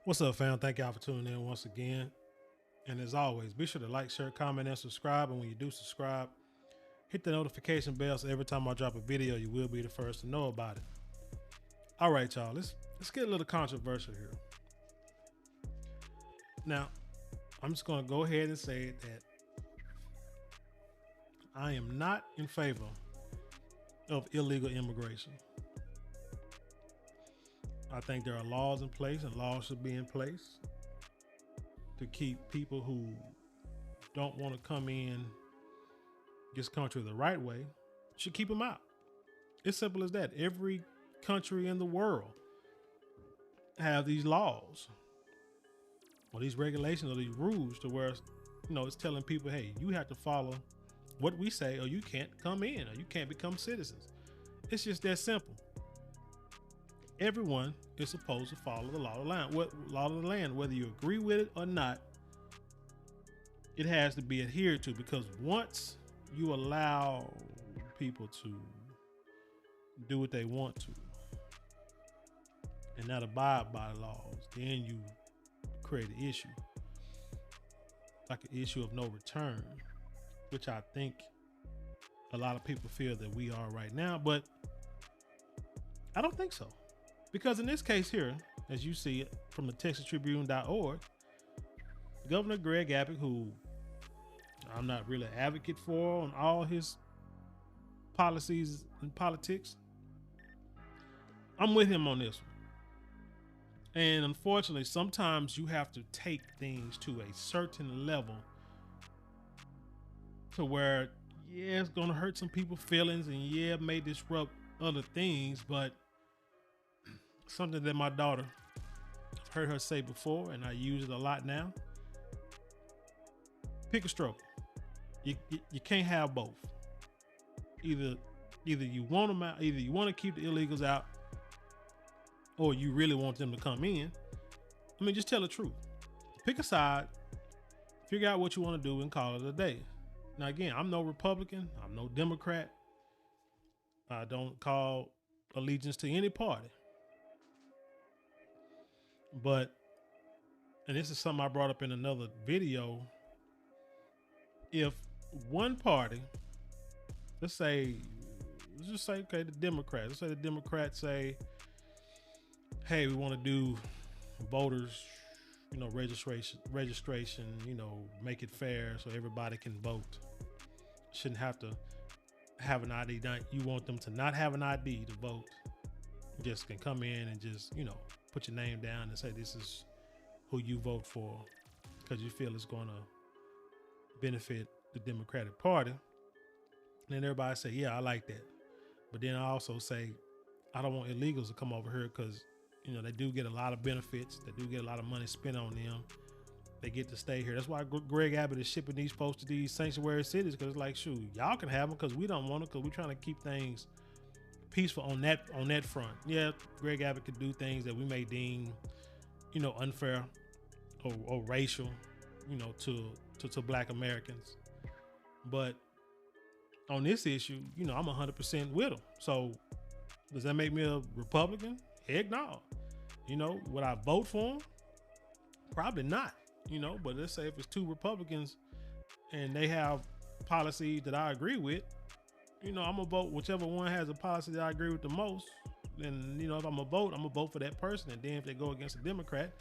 What's up, fam? Thank y'all for tuning in once again. And as always, be sure to like, share, comment, and subscribe. And when you do subscribe, hit the notification bell so every time I drop a video, you will be the first to know about it. All right, y'all. Let's get a little controversial here. Now, I'm just gonna go ahead and say that I am not in favor of illegal immigration. I think there are laws in place and laws should be in place to keep people who don't want to come in this country the right way, should keep them out. It's simple as that. Every country in the world have these laws or these regulations or these rules to where it's telling people, hey, you have to follow what we say or you can't come in or you can't become citizens. It's just that simple. Everyone is supposed to follow the law of the land. Law of the land, whether you agree with it or not, it has to be adhered to, because once you allow people to do what they want to and not abide by the laws, then you create an issue, like an issue of no return, which I think a lot of people feel that we are right now, but I don't think so. Because in this case here, as you see it from the TexasTribune.org, Governor Greg Abbott, who I'm not really an advocate for on all his policies and politics, I'm with him on this one. And unfortunately, sometimes you have to take things to a certain level to where, yeah, it's going to hurt some people's feelings and yeah, it may disrupt other things, but something that my daughter, I've heard her say before, and I use it a lot now. Pick a stroke. You can't have both. Either you want them out, either you want to keep the illegals out, or you really want them to come in. I mean, just tell the truth. Pick a side, figure out what you want to do, and call it a day. Now, again, I'm no Republican. I'm no Democrat. I don't call allegiance to any party. But, and this is something I brought up in another video, if one party, let's just say, okay, the Democrats, let's say the Democrats say, hey, we want to do voters, registration, make it fair so everybody can vote. Shouldn't have to have an ID. You want them to not have an ID to vote. Just can come in and just, put your name down and say this is who you vote for because you feel it's going to benefit the Democratic Party. And then everybody say, yeah, I like that. But then I also say, I don't want illegals to come over here because, they do get a lot of benefits. They do get a lot of money spent on them. They get to stay here. That's why Greg Abbott is shipping these folks to these sanctuary cities, because it's like, shoot, y'all can have them because we don't want them, because we're trying to keep things peaceful on that front. Yeah, Greg Abbott could do things that we may deem, unfair or racial, to Black Americans. But on this issue, I'm 100% with him. So does that make me a Republican? Heck no. Would I vote for him? Probably not. But let's say if it's two Republicans and they have policies that I agree with, I'm gonna vote whichever one has a policy that I agree with the most. Then, if I'm gonna vote for that person. And then if they go against a Democrat,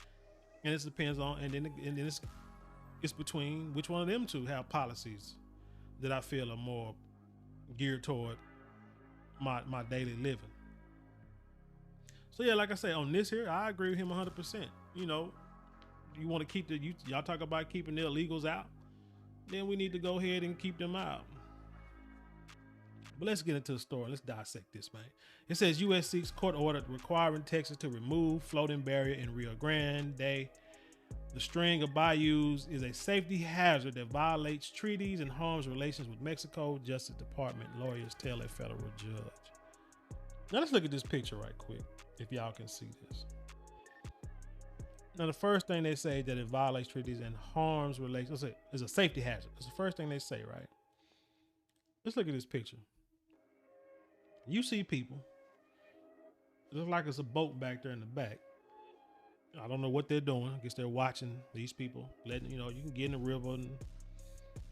and it depends on, and then it's between which one of them two have policies that I feel are more geared toward my daily living. So yeah, like I say, on this here, I agree with him 100%. You want to keep y'all talk about keeping the illegals out, then we need to go ahead and keep them out. But let's get into the story. Let's dissect this, man. It says U.S. seeks court order requiring Texas to remove floating barrier in Rio Grande. The string of bayous is a safety hazard that violates treaties and harms relations with Mexico, Justice Department lawyers tell a federal judge. Now let's look at this picture right quick, if y'all can see this. Now, the first thing they say that it violates treaties and harms relations is a safety hazard. That's the first thing they say, right? Let's look at this picture. You see people. It looks like it's a boat back there in the back. I don't know what they're doing. I guess they're watching these people, letting you can get in the river and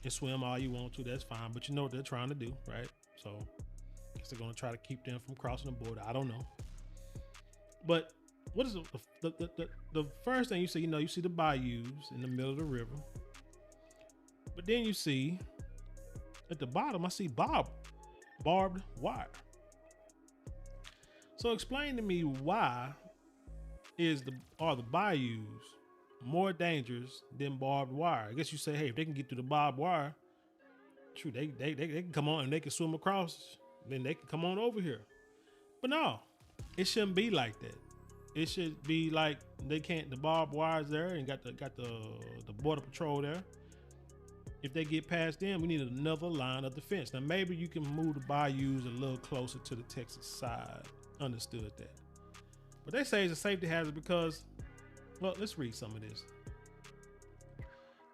swim all you want to. That's fine, but you know what they're trying to do, right? So I guess they're going to try to keep them from crossing the border. I don't know, but what is the first thing you see? You see the bayous in the middle of the river, but then you see at the bottom, I see barbed wire. So explain to me, why are the bayous more dangerous than barbed wire? I guess you say, hey, if they can get through the barbed wire, true, they can come on and they can swim across, then they can come on over here. But no, it shouldn't be like that. It should be like they can't. The barbed wire's there and got the border patrol there. If they get past them, we need another line of defense. Now maybe you can move the bayous a little closer to the Texas side. Understood that. But they say it's a safety hazard because, well, let's read some of this.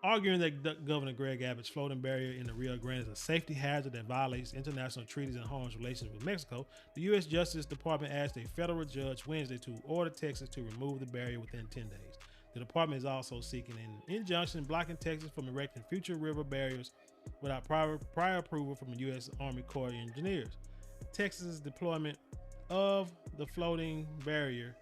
Arguing that Governor Greg Abbott's floating barrier in the Rio Grande is a safety hazard that violates international treaties and harms relations with Mexico, the U.S. Justice Department asked a federal judge Wednesday to order Texas to remove the barrier within 10 days. The department is also seeking an injunction blocking Texas from erecting future river barriers without prior approval from the U.S. Army Corps of Engineers. Texas's deployment of the floating barrier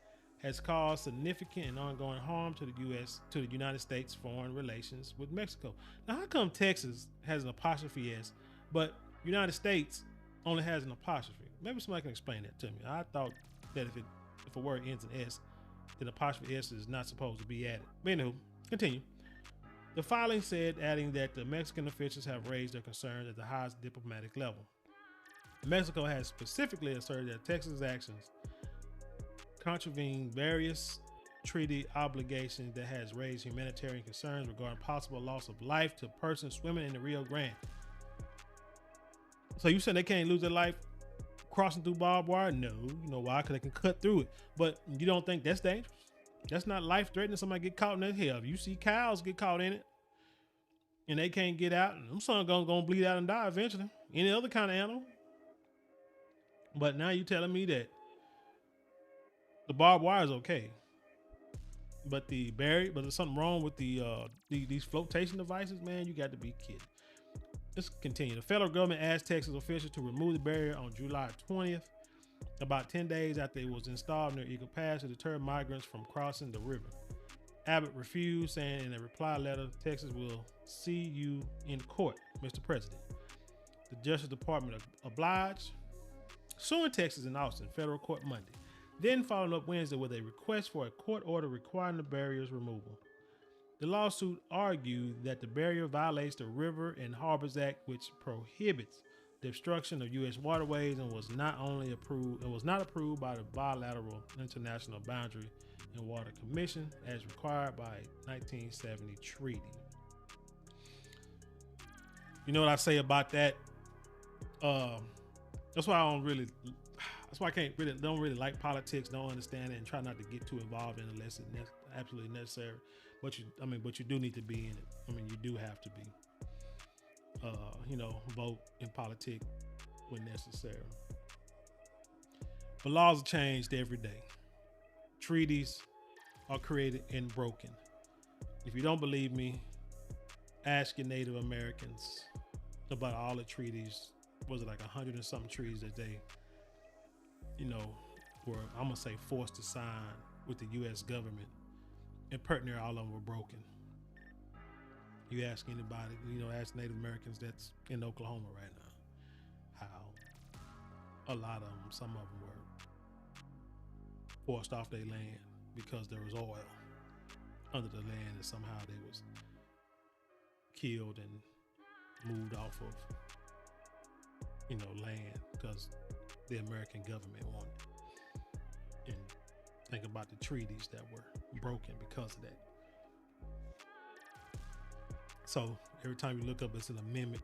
has caused significant and ongoing harm to the United States foreign relations with Mexico. Now, how come Texas has an apostrophe S, but United States only has an apostrophe? Maybe somebody can explain that to me. I thought that if a word ends in S, then apostrophe S is not supposed to be added. But anywho, continue. The filing said, adding that the Mexican officials have raised their concerns at the highest diplomatic level. Mexico has specifically asserted that Texas' actions contravene various treaty obligations that has raised humanitarian concerns regarding possible loss of life to persons swimming in the Rio Grande. So you said they can't lose their life crossing through barbed wire? No. You know why? Because they can cut through it. But you don't think that's dangerous? That's not life-threatening. Somebody get caught in that hell. If you see cows get caught in it and they can't get out, them sons gonna bleed out and die eventually. Any other kind of animal. But now you telling me that the barbed wire is okay, but there's something wrong with these flotation devices, man. You got to be kidding. Let's continue. The federal government asked Texas officials to remove the barrier on July 20th, about 10 days after it was installed near Eagle Pass to deter migrants from crossing the river. Abbott refused, saying in a reply letter, Texas will see you in court, Mr. President. The Justice Department obliged, suing Texas in Austin federal court Monday, then followed up Wednesday with a request for a court order requiring the barrier's removal. The lawsuit argued that the barrier violates the River and Harbors Act, which prohibits the obstruction of U.S. waterways and was not approved by the Bilateral International Boundary and Water Commission as required by a 1970 treaty. You know what I say about that? That's why I don't really like politics, don't understand it, and try not to get too involved in it unless it's absolutely necessary. But you do need to be in it. I mean, you do have to be. Vote in politics when necessary. But laws are changed every day. Treaties are created and broken. If you don't believe me, ask your Native Americans about all the treaties. Was it like 100 and something treaties that they, were, I'm gonna say, forced to sign with the U.S. government, and pretty near all of them were broken. You ask anybody, ask Native Americans that's in Oklahoma right now, how a lot of them, some of them were forced off their land because there was oil under the land, and somehow they was killed and moved off of, land because the American government wanted it. And think about the treaties that were broken because of that. So every time you look up, it's an amendment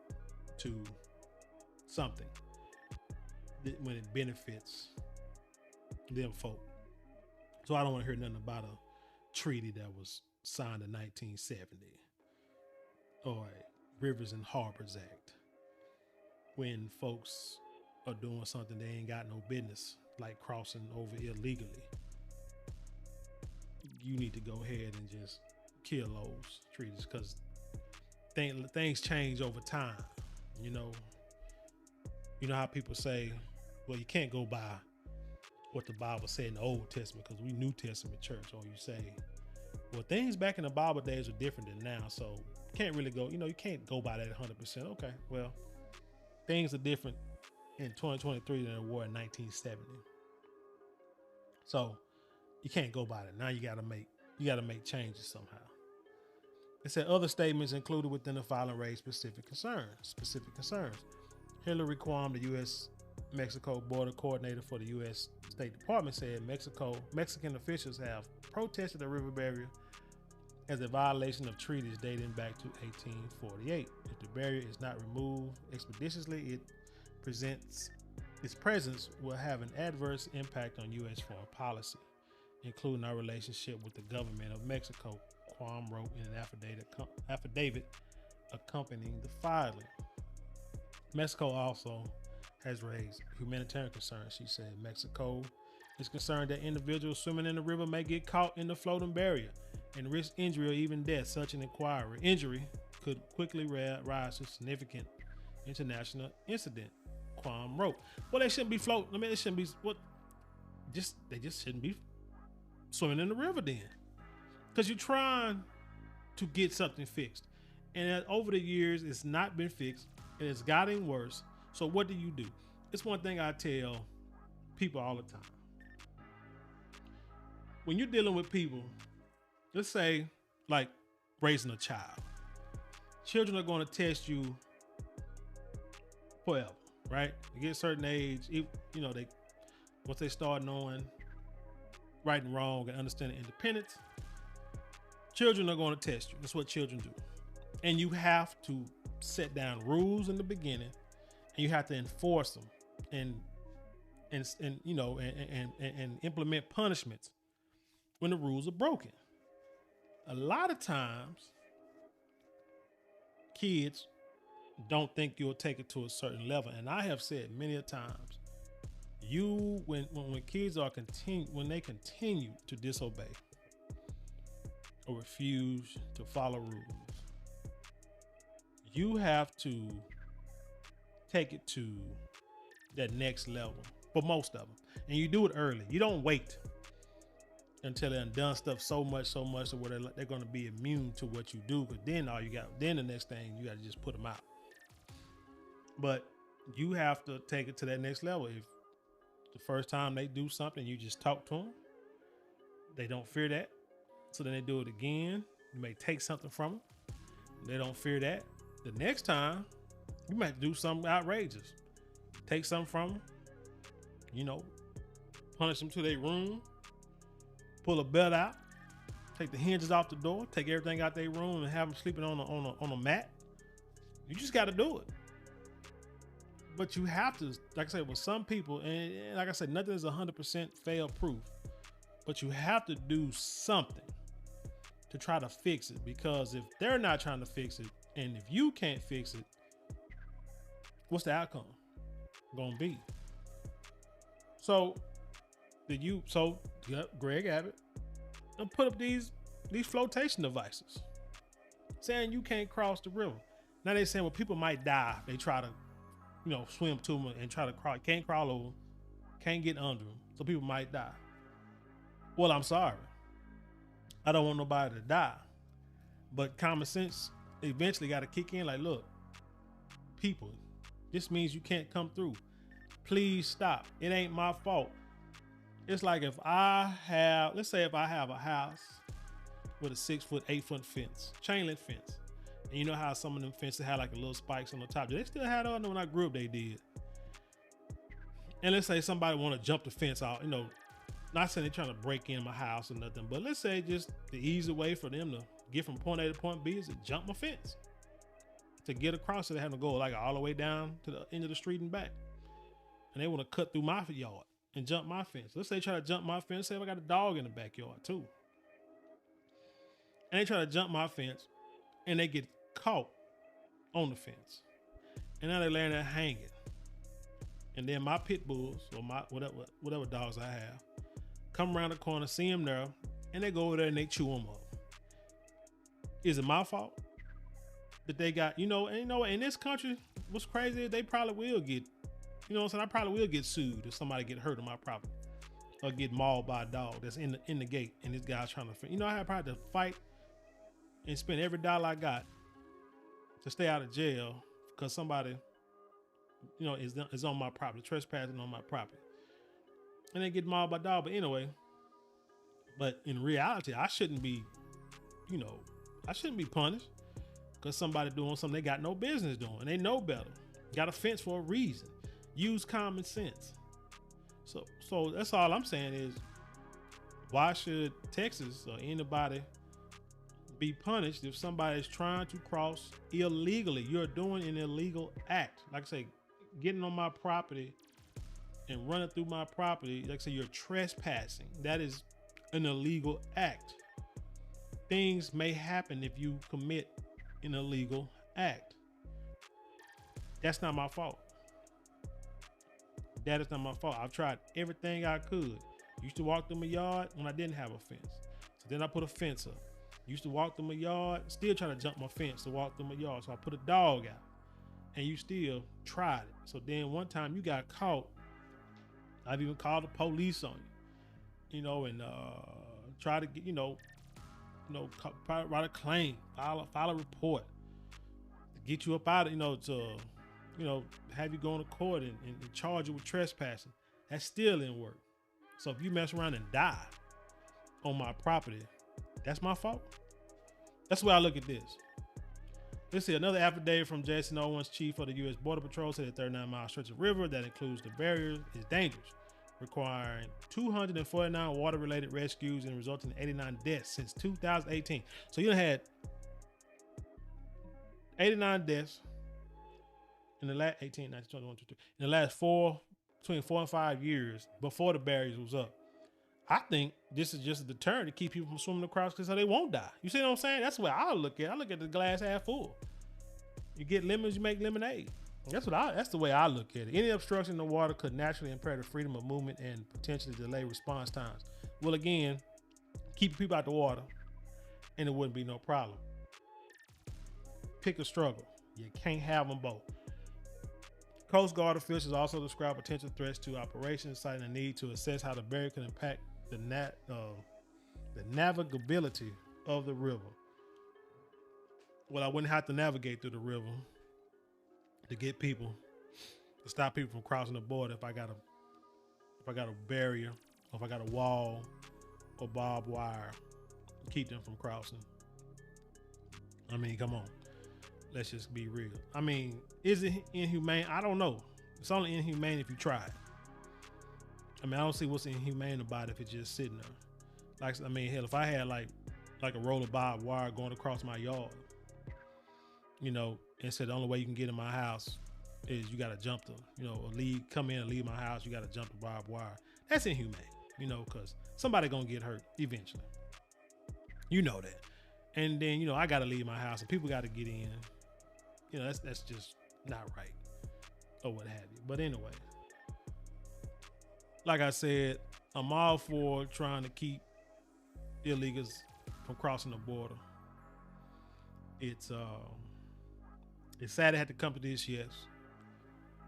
to something when it benefits them folk. So I don't want to hear nothing about a treaty that was signed in 1970 or a Rivers and Harbors Act when folks are doing something they ain't got no business, like crossing over illegally. you need to go ahead and just kill those treaties, because things change over time. You know how people say, well, you can't go by what the Bible said in the Old Testament because we New Testament church. Or you say, well, things back in the Bible days are different than now, so can't really go, you can't go by that 100%. Okay, well, things are different in 2023 than they were in 1970. So you can't go by that. Now you gotta make changes somehow. It said other statements included within the filing raised specific concerns. Hillary Quam, the U.S.-Mexico border coordinator for the U.S. State Department, said Mexican officials have protested the river barrier as a violation of treaties dating back to 1848. If the barrier is not removed expeditiously, its presence will have an adverse impact on U.S. foreign policy, including our relationship with the government of Mexico, Quam wrote in an affidavit accompanying the filing. Mexico also has raised humanitarian concerns. She said Mexico is concerned that individuals swimming in the river may get caught in the floating barrier and risk injury or even death. Such an injury could quickly rise to significant international incident, Quam wrote. Well, they shouldn't be floating. I mean, it shouldn't be they just shouldn't be swimming in the river then, because you're trying to get something fixed, and over the years it's not been fixed and it's gotten worse. So what do? It's one thing I tell people all the time. When you're dealing with people, let's say like raising a child, children are going to test you forever, right? They get a certain age, once they start knowing right and wrong and understanding independence, children are going to test you. That's what children do. And you have to set down rules in the beginning, and you have to enforce them and implement punishments when the rules are broken. A lot of times kids don't think you'll take it to a certain level. And I have said many a times, when kids when they continue to disobey or refuse to follow rules, you have to take it to that next level for most of them. And you do it early. You don't wait until they're done stuff so much to where they're going to be immune to what you do. Because then the next thing, you got to just put them out. But you have to take it to that next level. If the first time they do something, you just talk to them, they don't fear that. So then they do it again. You may take something from them. They don't fear that. The next time, you might do something outrageous. Take something from them, punish them to their room, pull a belt out, take the hinges off the door, take everything out their room and have them sleeping on a mat. You just got to do it. But you have to, like I said, with some people, and like I said, nothing is 100% fail proof, but you have to do something to try to fix it, because if they're not trying to fix it, and if you can't fix it, what's the outcome gonna be? So Greg Abbott put up these flotation devices saying you can't cross the river. Now they're saying, well, people might die. They try to, swim to them and try to crawl. Can't crawl over, can't get under them. So people might die. Well, I'm sorry. I don't want nobody to die. But common sense eventually got to kick in. Like, look, people, this means you can't come through. Please stop. It ain't my fault. It's like let's say if I have a house with a 6 foot, 8 foot fence, chain link fence. And you know how some of them fences had like a little spikes on the top. They still had on. When I grew up, they did. And let's say somebody want to jump the fence out, not saying they're trying to break in my house or nothing, but let's say just the easy way for them to get from point A to point B is to jump my fence. To get across it, they have to go like all the way down to the end of the street and back. And they want to cut through my yard and jump my fence. Let's say they try to jump my fence. Say if I got a dog in the backyard too. And they try to jump my fence and they get caught on the fence. And now they're laying there hanging. And then my pit bulls or my whatever dogs I have come around the corner, see them there, and they go over there and they chew them up. Is it my fault that they got, in this country, what's crazy is they probably will get, I probably will get sued if somebody get hurt on my property or get mauled by a dog that's in the gate and this guy's trying to, I had probably to fight and spend every dollar I got to stay out of jail because somebody, is on my property, trespassing on my property. And they get mauled by a dog. But anyway, but in reality, I shouldn't be punished because somebody doing something they got no business doing. They know better. Got a fence for a reason. Use common sense. So that's all I'm saying is, why should Texas or anybody be punished if somebody is trying to cross illegally? You're doing an illegal act. Like I say, getting on my property and running through my property. Like I say, you're trespassing. That is an illegal act. Things may happen if you commit an illegal act. That's not my fault. That is not my fault. I've tried everything I could. Used to walk through my yard when I didn't have a fence. So then I put a fence up. Used to walk through my yard, still trying to jump my fence to walk through my yard. So I put a dog out and you still tried it. So then one time you got caught. I've even called the police on you, and try to get, write a claim, file a report to get you up out of, to, have you go to court and charge you with trespassing. That still didn't work. So if you mess around and die on my property, that's my fault. That's the way I look at this. Let's see, another affidavit from Jason Owens, chief of the U.S. Border Patrol, said the 39-mile stretch of river that includes the barriers is dangerous, requiring 249 water-related rescues and resulting in 89 deaths since 2018. So you had 89 deaths in the last 18, 19, 20, 21, 22, in the last between 4 and 5 years before the barriers was up. I think this is just a deterrent to keep people from swimming across because so they won't die. You see what I'm saying? That's the way I look at it. I look at the glass half full. You get lemons, you make lemonade. That's the way I look at it. Any obstruction in the water could naturally impair the freedom of movement and potentially delay response times. Well, again, keep people out the water and it wouldn't be no problem. Pick a struggle. You can't have them both. Coast Guard officials also describe potential threats to operations, citing the need to assess how the barrier can impact the navigability of the river. Well, I wouldn't have to navigate through the river to get people, to stop people from crossing the border if I got a barrier, or if I got a wall or barbed wire to keep them from crossing. I mean, come on. Let's just be real. I mean, is it inhumane? I don't know. It's only inhumane if you try it. I mean, I don't see what's inhumane about it if it's just sitting there. Hell, if I had like a roll of barbed wire going across my yard, and said the only way you can get in my house is you got to jump come in and leave my house. You got to jump the barbed wire. That's inhumane, because somebody gonna get hurt eventually. You know that. And then, I got to leave my house and people got to get in. That's just not right or what have you. But anyway, like I said, I'm all for trying to keep illegals from crossing the border. It's sad it had to come to this, yes.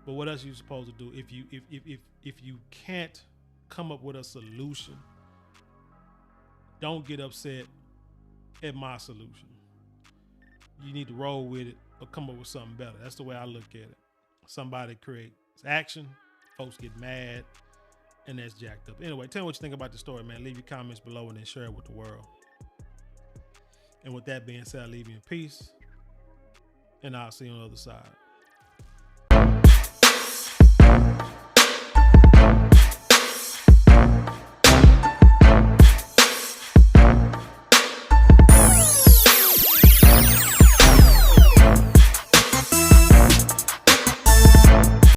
But what else are you supposed to do if you can't come up with a solution? Don't get upset at my solution. You need to roll with it or come up with something better. That's the way I look at it. Somebody creates action, folks get mad, and that's jacked up. Anyway, tell me what you think about the story, man. Leave your comments below and then share it with the world. And with that being said, I leave you in peace, and I'll see you on the other side.